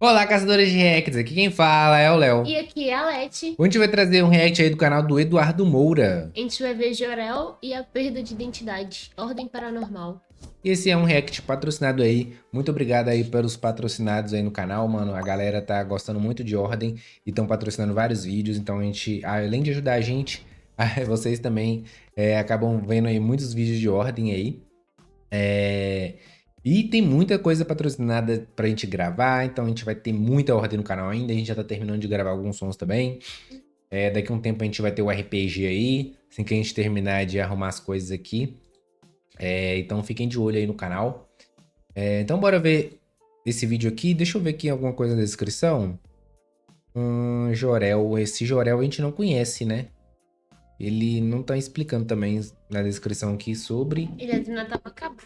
Olá, caçadores de reacts, aqui quem fala é o Léo. E aqui é a Leti. Hoje a gente vai trazer um react aí do canal do Eduardo Moura. A gente vai ver Jorel e a perda de identidade. Ordem paranormal. E esse é um react patrocinado aí. Muito obrigado aí pelos patrocinados aí no canal, mano. A galera tá gostando muito de Ordem e estão patrocinando vários vídeos. Então a gente, além de ajudar a gente, vocês também acabam vendo aí muitos vídeos de Ordem aí. E tem muita coisa patrocinada pra gente gravar, então a gente vai ter muita Ordem no canal ainda. A gente já tá terminando de gravar alguns sons também. Daqui a um tempo a gente vai ter o RPG aí, assim que a gente terminar de arrumar as coisas aqui. Então fiquem de olho aí no canal. Então bora ver esse vídeo aqui. Deixa eu ver aqui alguma coisa na descrição. Jorel. Esse Jorel a gente não conhece, né? Ele não tá explicando também na descrição aqui sobre... Ele é do Natal Macabro.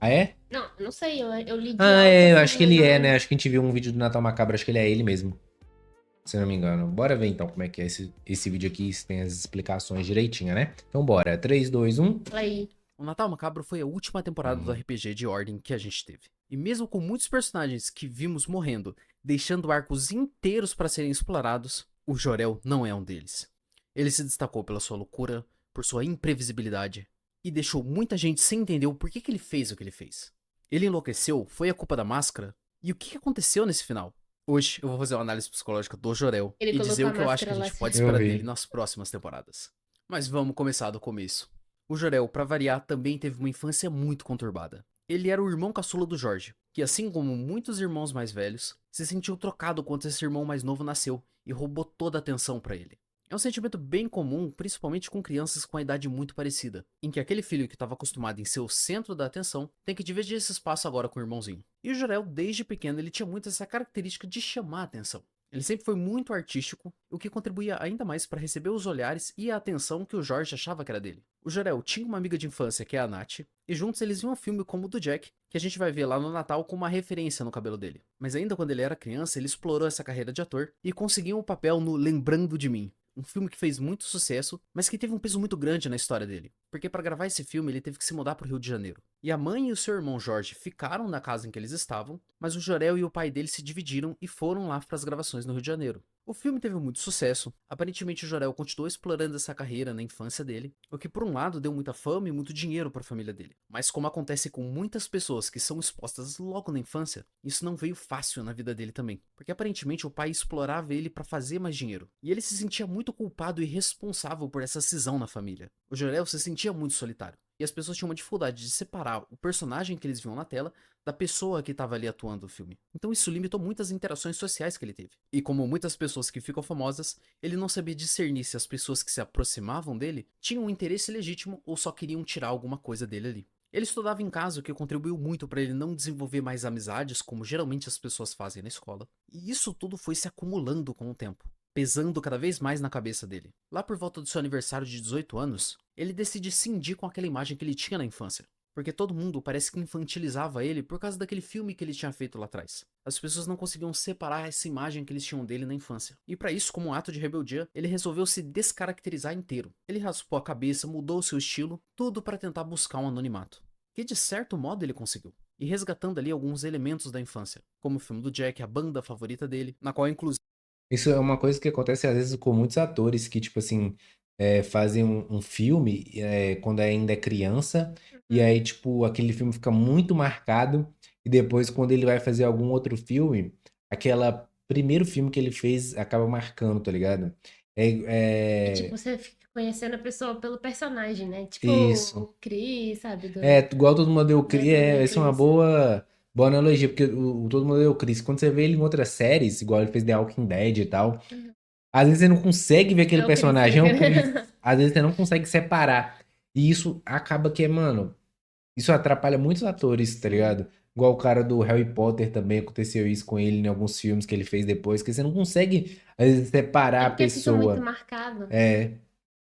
Ah, é? Não, eu não sei. Eu li de Ah, alto eu assim, acho que mas ele não é, né? lembro. Acho que a gente viu um vídeo do Natal Macabro, acho que ele é ele mesmo. Se eu não me engano. Bora ver então como é que é esse vídeo aqui, se tem as explicações direitinho, né? Então bora. 3, 2, 1. Fala aí. O Natal Macabro foi a última temporada do RPG de Ordem que a gente teve. E mesmo com muitos personagens que vimos morrendo, deixando arcos inteiros para serem explorados, o Jorel não é um deles. Ele se destacou pela sua loucura, por sua imprevisibilidade, e deixou muita gente sem entender o porquê que ele fez o que ele fez. Ele enlouqueceu, foi a culpa da máscara? E o que aconteceu nesse final? Hoje eu vou fazer uma análise psicológica do Jorel Ele e dizer colocou a o que eu acho que máscara a lá gente pode assim. Eu esperar dele vi. nas próximas temporadas. Mas vamos começar do começo. O Jorel, pra variar, também teve uma infância muito conturbada. Ele era o irmão caçula do Jorge, que assim como muitos irmãos mais velhos, se sentiu trocado quando esse irmão mais novo nasceu e roubou toda a atenção pra ele. É um sentimento bem comum, principalmente com crianças com a idade muito parecida, em que aquele filho que estava acostumado em ser o centro da atenção tem que dividir esse espaço agora com o irmãozinho. E o Jorel, desde pequeno, ele tinha muito essa característica de chamar a atenção. Ele sempre foi muito artístico, o que contribuía ainda mais para receber os olhares e a atenção que o Jorge achava que era dele. O Jorel tinha uma amiga de infância que é a Nath, e juntos eles viam um filme como o do Jack, que a gente vai ver lá no Natal com uma referência no cabelo dele. Mas ainda quando ele era criança, ele explorou essa carreira de ator e conseguiu um papel no Lembrando de Mim, um filme que fez muito sucesso, mas que teve um peso muito grande na história dele, porque para gravar esse filme ele teve que se mudar para o Rio de Janeiro. E a mãe e o seu irmão Jorge ficaram na casa em que eles estavam, mas o Jorel e o pai dele se dividiram e foram lá para as gravações no Rio de Janeiro. O filme teve muito sucesso, aparentemente o Jorel continuou explorando essa carreira na infância dele, o que por um lado deu muita fama e muito dinheiro para a família dele. Mas como acontece com muitas pessoas que são expostas logo na infância, isso não veio fácil na vida dele também, porque aparentemente o pai explorava ele para fazer mais dinheiro, e ele se sentia muito culpado e responsável por essa cisão na família. O Jorel se sentia muito solitário, e as pessoas tinham uma dificuldade de separar o personagem que eles viam na tela da pessoa que estava ali atuando no filme. Então isso limitou muitas interações sociais que ele teve. E como muitas pessoas que ficam famosas, ele não sabia discernir se as pessoas que se aproximavam dele tinham um interesse legítimo ou só queriam tirar alguma coisa dele ali. Ele estudava em casa, o que contribuiu muito para ele não desenvolver mais amizades, como geralmente as pessoas fazem na escola. E isso tudo foi se acumulando com o tempo, pesando cada vez mais na cabeça dele. Lá por volta do seu aniversário de 18 anos, ele decide cindir com aquela imagem que ele tinha na infância, porque todo mundo parece que infantilizava ele por causa daquele filme que ele tinha feito lá atrás. As pessoas não conseguiam separar essa imagem que eles tinham dele na infância. E para isso, como um ato de rebeldia, ele resolveu se descaracterizar inteiro. Ele raspou a cabeça, mudou seu estilo, tudo para tentar buscar um anonimato. Que de certo modo ele conseguiu. E resgatando ali alguns elementos da infância, como o filme do Jack, a banda favorita dele, na qual inclusive Isso é uma coisa que acontece às vezes com muitos atores que, tipo assim, fazem um filme quando ainda é criança, e Uhum. aí, tipo, aquele filme fica muito marcado, e depois, quando ele vai fazer algum outro filme, aquela primeiro filme que ele fez acaba marcando, tá ligado? E É, tipo, você fica conhecendo a pessoa pelo personagem, né? Tipo isso. o Chris, sabe? Igual Todo Mundo Odeia o Do Chris, Todo Mundo Odeia essa é uma Chris. boa analogia, porque o Todo Mundo Odeia o Chris, quando você vê ele em outras séries, igual ele fez The Walking Dead e tal, Uhum. às vezes você não consegue ver aquele É o Chris personagem, é o Tucker. Chris. Às vezes você não consegue separar. E isso acaba que, mano, isso atrapalha muitos atores, tá Sim. ligado? Igual o cara do Harry Potter também aconteceu isso com ele em alguns filmes que ele fez depois, que você não consegue, às vezes, separar É a porque fica muito pessoa. marcado. É,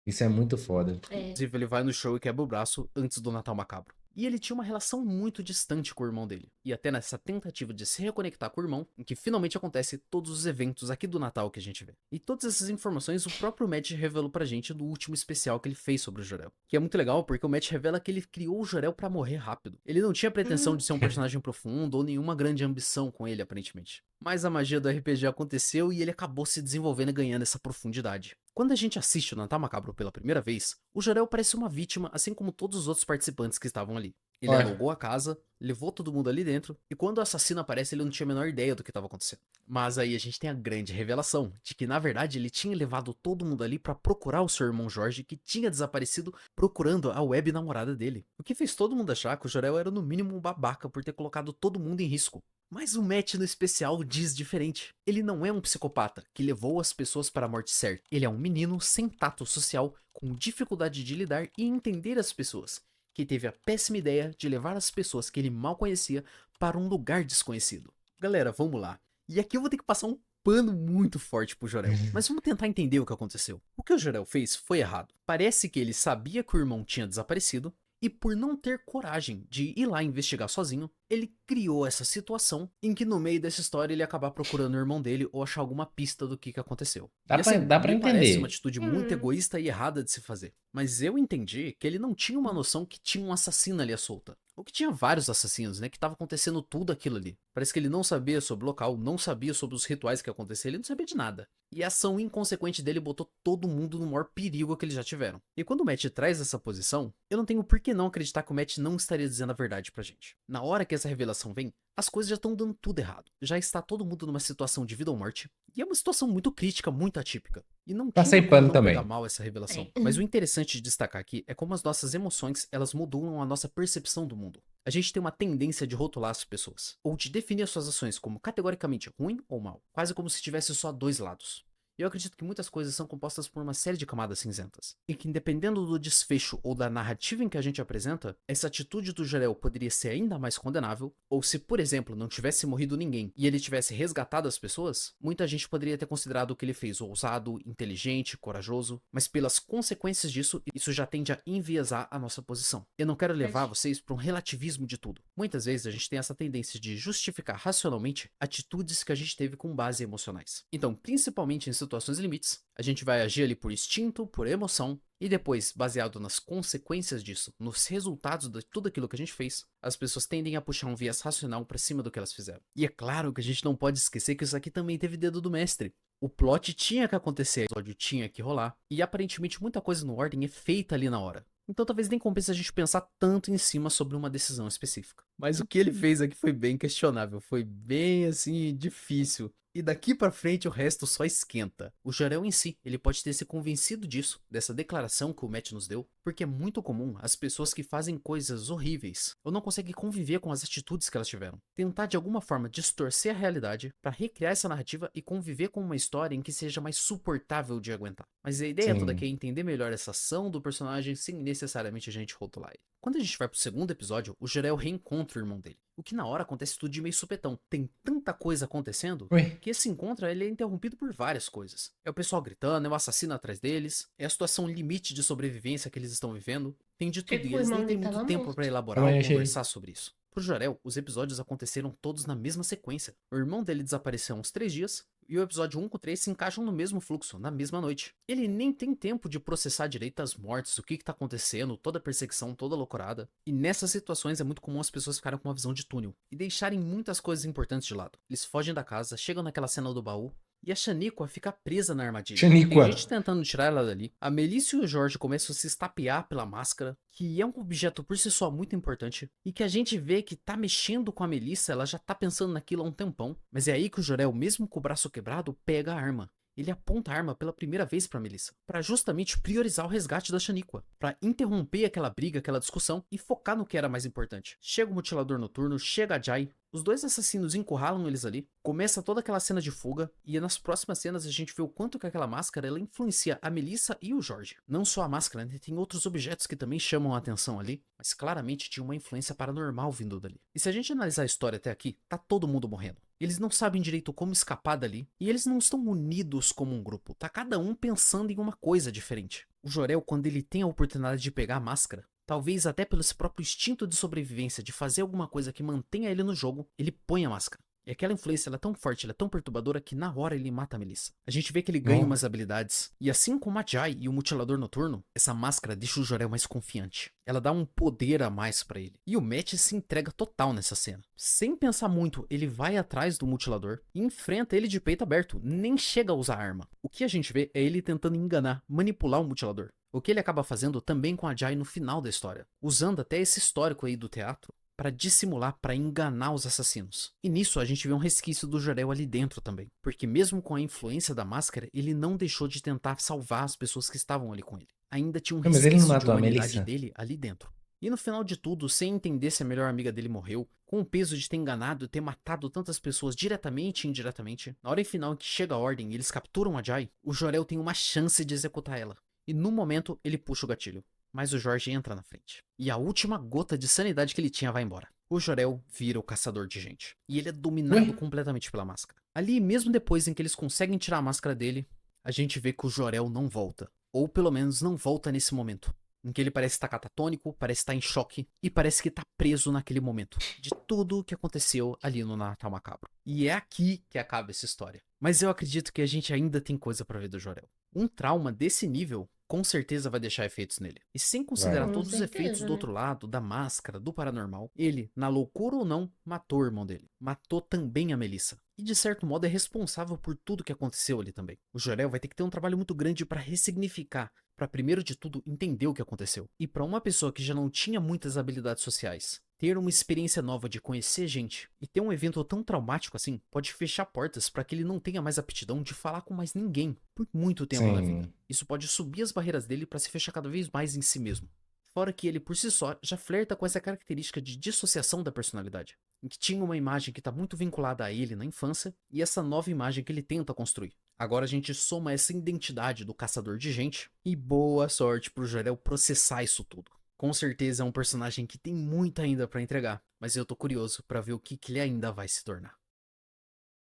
isso é muito foda. É. ele vai no show e quebra o braço antes do Natal Macabro. E ele tinha uma relação muito distante com o irmão dele. E até nessa tentativa de se reconectar com o irmão, em que finalmente acontece todos os eventos aqui do Natal que a gente vê. E todas essas informações o próprio Matt revelou pra gente no último especial que ele fez sobre o Jor-El. Que é muito legal porque o Matt revela que ele criou o Jor-El pra morrer rápido. Ele não tinha pretensão de ser um personagem profundo ou nenhuma grande ambição com ele, aparentemente. Mas a magia do RPG aconteceu e ele acabou se desenvolvendo e ganhando essa profundidade. Quando a gente assiste o Natal Macabro pela primeira vez, o Jor-El parece uma vítima, assim como todos os outros participantes que estavam ali. Ele Olha. alugou a casa, levou todo mundo ali dentro, e quando o assassino aparece, ele não tinha a menor ideia do que estava acontecendo. Mas aí a gente tem a grande revelação, de que na verdade ele tinha levado todo mundo ali pra procurar o seu irmão Jorge, que tinha desaparecido procurando a web namorada dele. O que fez todo mundo achar que o Jor-El era no mínimo um babaca por ter colocado todo mundo em risco. Mas o Matt no especial diz diferente. Ele não é um psicopata que levou as pessoas para a morte certa. Ele é um menino sem tato social, com dificuldade de lidar e entender as pessoas, que teve a péssima ideia de levar as pessoas que ele mal conhecia para um lugar desconhecido. Galera, vamos lá. E aqui eu vou ter que passar um pano muito forte pro Jor-El, mas vamos tentar entender o que aconteceu. O que o Jor-El fez foi errado. Parece que ele sabia que o irmão tinha desaparecido, e por não ter coragem de ir lá investigar sozinho, ele criou essa situação em que no meio dessa história ele acabar procurando o irmão dele ou achar alguma pista do que aconteceu. Dá E assim, pra me parece entender. uma atitude muito egoísta e errada de se fazer. Mas eu entendi que ele não tinha uma noção que tinha um assassino ali à solta. Ou que tinha vários assassinos, né? Que tava acontecendo tudo aquilo ali. Parece que ele não sabia sobre o local, não sabia sobre os rituais que aconteciam, ele não sabia de nada. E a ação inconsequente dele botou todo mundo no maior perigo que eles já tiveram. E quando o Matt traz essa posição, eu não tenho por que não acreditar que o Matt não estaria dizendo a verdade pra gente. Na hora que essa revelação vem, as coisas já estão dando tudo errado. Já está todo mundo numa situação de vida ou morte. E é uma situação muito crítica, muito atípica. E não Passei tinha como pano não também. pegar mal essa revelação. Mas o interessante de destacar aqui é como as nossas emoções, elas modulam a nossa percepção do mundo. A gente tem uma tendência de rotular as pessoas, ou de definir as suas ações como categoricamente ruim ou mal, quase como se tivesse só dois lados. E eu acredito que muitas coisas são compostas por uma série de camadas cinzentas, e que dependendo do desfecho ou da narrativa em que a gente apresenta, essa atitude do Jor-El poderia ser ainda mais condenável, ou se, por exemplo, não tivesse morrido ninguém e ele tivesse resgatado as pessoas, muita gente poderia ter considerado o que ele fez ousado, inteligente, corajoso, mas pelas consequências disso, isso já tende a enviesar a nossa posição. Eu não quero levar vocês para um relativismo de tudo. Muitas vezes a gente tem essa tendência de justificar racionalmente atitudes que a gente teve com base emocionais. Então, principalmente em situações limites, a gente vai agir ali por instinto, por emoção, e depois, baseado nas consequências disso, nos resultados de tudo aquilo que a gente fez, as pessoas tendem a puxar um viés racional pra cima do que elas fizeram. E é claro que a gente não pode esquecer que isso aqui também teve dedo do mestre. O plot tinha que acontecer, o episódio tinha que rolar, e aparentemente muita coisa no Ordem é feita ali na hora. Então talvez nem compense a gente pensar tanto em cima sobre uma decisão específica. Mas o que ele fez aqui foi bem questionável, foi bem assim, difícil. E daqui pra frente o resto só esquenta. O Jor-El em si, ele pode ter se convencido disso, dessa declaração que o Matt nos deu, porque é muito comum as pessoas que fazem coisas horríveis ou não conseguem conviver com as atitudes que elas tiveram, tentar de alguma forma distorcer a realidade pra recriar essa narrativa e conviver com uma história em que seja mais suportável de aguentar. Mas a ideia toda aqui é entender melhor essa ação do personagem sem necessariamente a gente rotular ele. Quando a gente vai pro segundo episódio, o Jor-El reencontra o irmão dele. O que na hora acontece tudo de meio supetão. Tem tanta coisa acontecendo que esse encontro ele é interrompido por várias coisas. É o pessoal gritando, é o assassino atrás deles, é a situação limite de sobrevivência que eles estão vivendo. Tem de tudo e eles nem têm muito tempo pra elaborar ou conversar sobre isso. Pro Jor-El, os episódios aconteceram todos na mesma sequência. O irmão dele desapareceu há uns 3 dias, e o episódio 1 com 3 se encaixam no mesmo fluxo, na mesma noite. Ele nem tem tempo de processar direito as mortes, o que tá acontecendo, toda a perseguição, toda a loucurada. E nessas situações é muito comum as pessoas ficarem com uma visão de túnel, e deixarem muitas coisas importantes de lado. Eles fogem da casa, chegam naquela cena do baú, e a Shaniqua fica presa na armadilha. Tem gente tentando tirar ela dali. A Melissa e o Jorge começam a se estapear pela máscara, que é um objeto por si só muito importante, e que a gente vê que tá mexendo com a Melissa, ela já tá pensando naquilo há um tempão. Mas é aí que o Jor-El, mesmo com o braço quebrado, pega a arma. Ele aponta a arma pela primeira vez pra Melissa, pra justamente priorizar o resgate da Shaniqua, pra interromper aquela briga, aquela discussão e focar no que era mais importante. Chega o Mutilador Noturno, chega a Jai, os dois assassinos encurralam eles ali, começa toda aquela cena de fuga, e nas próximas cenas a gente vê o quanto que aquela máscara ela influencia a Melissa e o Jorge. Não só a máscara, né? Tem outros objetos que também chamam a atenção ali, mas claramente tinha uma influência paranormal vindo dali. E se a gente analisar a história até aqui, tá todo mundo morrendo. Eles não sabem direito como escapar dali, e eles não estão unidos como um grupo, tá cada um pensando em uma coisa diferente. O Jor-El, quando ele tem a oportunidade de pegar a máscara, talvez até pelo esse próprio instinto de sobrevivência, de fazer alguma coisa que mantenha ele no jogo, ele põe a máscara. E aquela influência ela é tão forte, ela é tão perturbadora que na hora ele mata a Melissa. A gente vê que ele ganha Não. umas habilidades. E assim como a Jai e o Mutilador Noturno, essa máscara deixa o Jor-El mais confiante. Ela dá um poder a mais pra ele. E o Matt se entrega total nessa cena. Sem pensar muito, ele vai atrás do Mutilador e enfrenta ele de peito aberto. Nem chega a usar arma. O que a gente vê é ele tentando enganar, manipular o Mutilador. O que ele acaba fazendo também com a Jai no final da história. Usando até esse histórico aí do teatro para dissimular, para enganar os assassinos. E nisso a gente vê um resquício do Jor-El ali dentro também. Porque mesmo com a influência da máscara, ele não deixou de tentar salvar as pessoas que estavam ali com ele. Ainda tinha um Mas ele não resquício de matou a humanidade Melissa? dele ali dentro. E no final de tudo, sem entender se a melhor amiga dele morreu, com o peso de ter enganado e ter matado tantas pessoas diretamente e indiretamente, na hora final em que chega a ordem e eles capturam a Jai, o Jor-El tem uma chance de executar ela. E no momento ele puxa o gatilho. Mas o Jorge entra na frente. E a última gota de sanidade que ele tinha vai embora. O Jor-El vira o caçador de gente. E ele é dominado Ué? completamente pela máscara. Ali, mesmo depois em que eles conseguem tirar a máscara dele, a gente vê que o Jor-El não volta. Ou pelo menos não volta nesse momento. Em que ele parece estar catatônico, parece estar em choque e parece que está preso naquele momento. De tudo o que aconteceu ali no Natal Macabro. E é aqui que acaba essa história. Mas eu acredito que a gente ainda tem coisa pra ver do Jor-El. Um trauma desse nível com certeza vai deixar efeitos nele. E sem considerar Vai. Com todos os efeitos certeza, do né? outro lado, da máscara, do paranormal, ele, na loucura ou não, matou o irmão dele. Matou também a Melissa. E de certo modo é responsável por tudo que aconteceu ali também. O Jor-El vai ter que ter um trabalho muito grande pra ressignificar, pra primeiro de tudo entender o que aconteceu. E pra uma pessoa que já não tinha muitas habilidades sociais, ter uma experiência nova de conhecer gente e ter um evento tão traumático assim pode fechar portas para que ele não tenha mais aptidão de falar com mais ninguém por muito tempo na vida. Sim. Isso pode subir as barreiras dele para se fechar cada vez mais em si mesmo. Fora que ele por si só já flerta com essa característica de dissociação da personalidade, em que tinha uma imagem que está muito vinculada a ele na infância e essa nova imagem que ele tenta construir. Agora a gente soma essa identidade do caçador de gente e boa sorte pro Jor-El processar isso tudo. Com certeza é um personagem que tem muito ainda pra entregar, mas eu tô curioso pra ver o que ele ainda vai se tornar.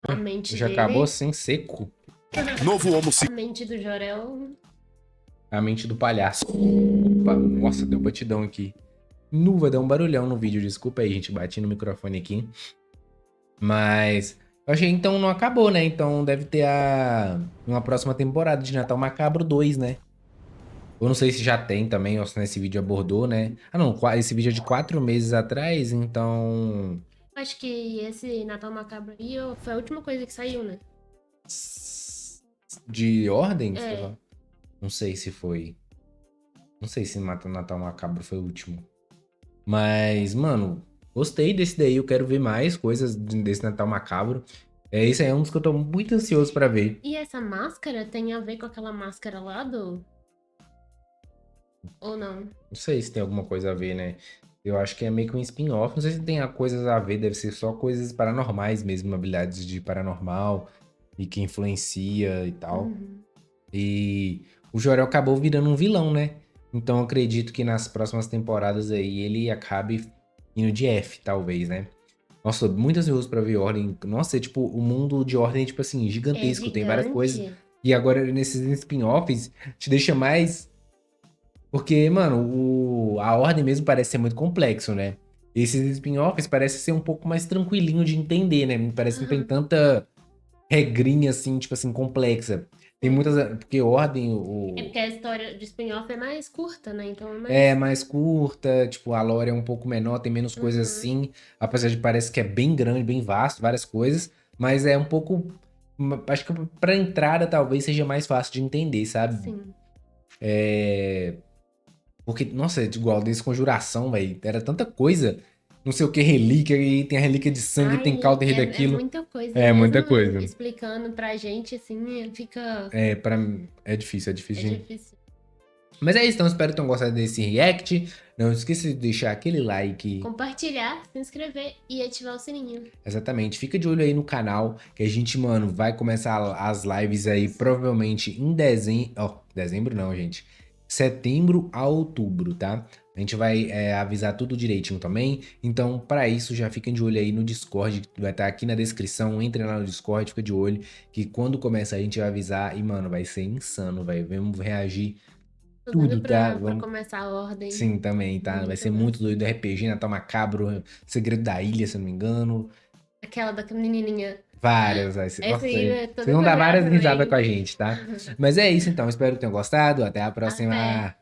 A mente Já dele. acabou assim, seco. Novo Homo A mente do Jor-El. A mente do palhaço. Opa, nossa, deu batidão aqui. Vai dar um barulhão no vídeo, desculpa aí, gente. Bati no microfone aqui. Mas eu achei então não acabou, né? Então deve ter uma próxima temporada de Natal Macabro 2, né? Eu não sei se já tem também, ou se nesse vídeo abordou, né? Ah, não, esse vídeo é de 4 meses atrás, então. Acho que esse Natal Macabro aí foi a última coisa que saiu, né? De ordem? Você tá É. falando? Não sei se foi. Não sei se Natal Macabro foi o último. Mas, mano, gostei desse daí. Eu quero ver mais coisas desse Natal Macabro. Esse aí é um dos que eu tô muito ansioso pra ver. E essa máscara tem a ver com aquela máscara lá do. Ou não? Não sei se tem alguma coisa a ver, né? Eu acho que é meio que um spin-off. Não sei se tem coisas a ver. Deve ser só coisas paranormais mesmo. Habilidades de paranormal. E que influencia e tal. Uhum. E o Jor-El acabou virando um vilão, né? Então eu acredito que nas próximas temporadas aí ele acabe indo de F, talvez, né? Nossa, tô muito ansioso pra ver Ordem. Nossa, é tipo, o mundo de Ordem é tipo assim, É gigantesco, tem várias coisas. gigante. E agora nesses spin-offs te deixa mais. Porque, mano, a Ordem mesmo parece ser muito complexo, né? Esses spin-offs parecem ser um pouco mais tranquilinho de entender, né? Parece que não tem Aham. tanta regrinha assim, tipo assim, complexa. Tem muitas. Porque Ordem, É porque a história de spin-off é mais curta, né? Então é mais. é mais curta, tipo, a lore é um pouco menor, tem menos coisas Uhum. assim, apesar de parece que é bem grande, bem vasto, várias coisas, mas é um pouco, acho que pra entrada talvez seja mais fácil de entender, sabe? Sim. Porque, nossa, é igual Desconjuração, velho, era tanta coisa, não sei o que, relíquia, e tem a relíquia de sangue, tem Ai, caldo é daquilo, muita coisa. é muita Mesmo coisa. explicando pra gente, assim, fica. É difícil, É de... difícil. Mas é isso, então espero que tenham gostado desse react, não esqueça de deixar aquele like. Compartilhar, se inscrever e ativar o sininho. Exatamente. Fica de olho aí no canal, que a gente, mano, vai começar as lives aí provavelmente em dezembro. Ó, dezembro não, gente. Setembro a outubro, tá? A gente vai avisar tudo direitinho também. Então, para isso, já fiquem de olho aí no Discord, que vai estar aqui na descrição. Entrem lá no Discord, fica de olho, que quando começar a gente vai avisar. E, mano, vai ser insano, vai. Vamos reagir Tô tudo, doida tá? pra Vamos... começar a ordem. Sim, também, tá? Vai Muito ser muito doido. RPG, Natal Macabro, Segredo da Ilha, se eu não me engano. Aquela da menininha. Várias, vai ser. Essa Nossa, aí é vocês toda vão dar pra jogar várias risadas com também. a gente, tá? Mas é isso então, espero que tenham gostado. Até a Até. próxima.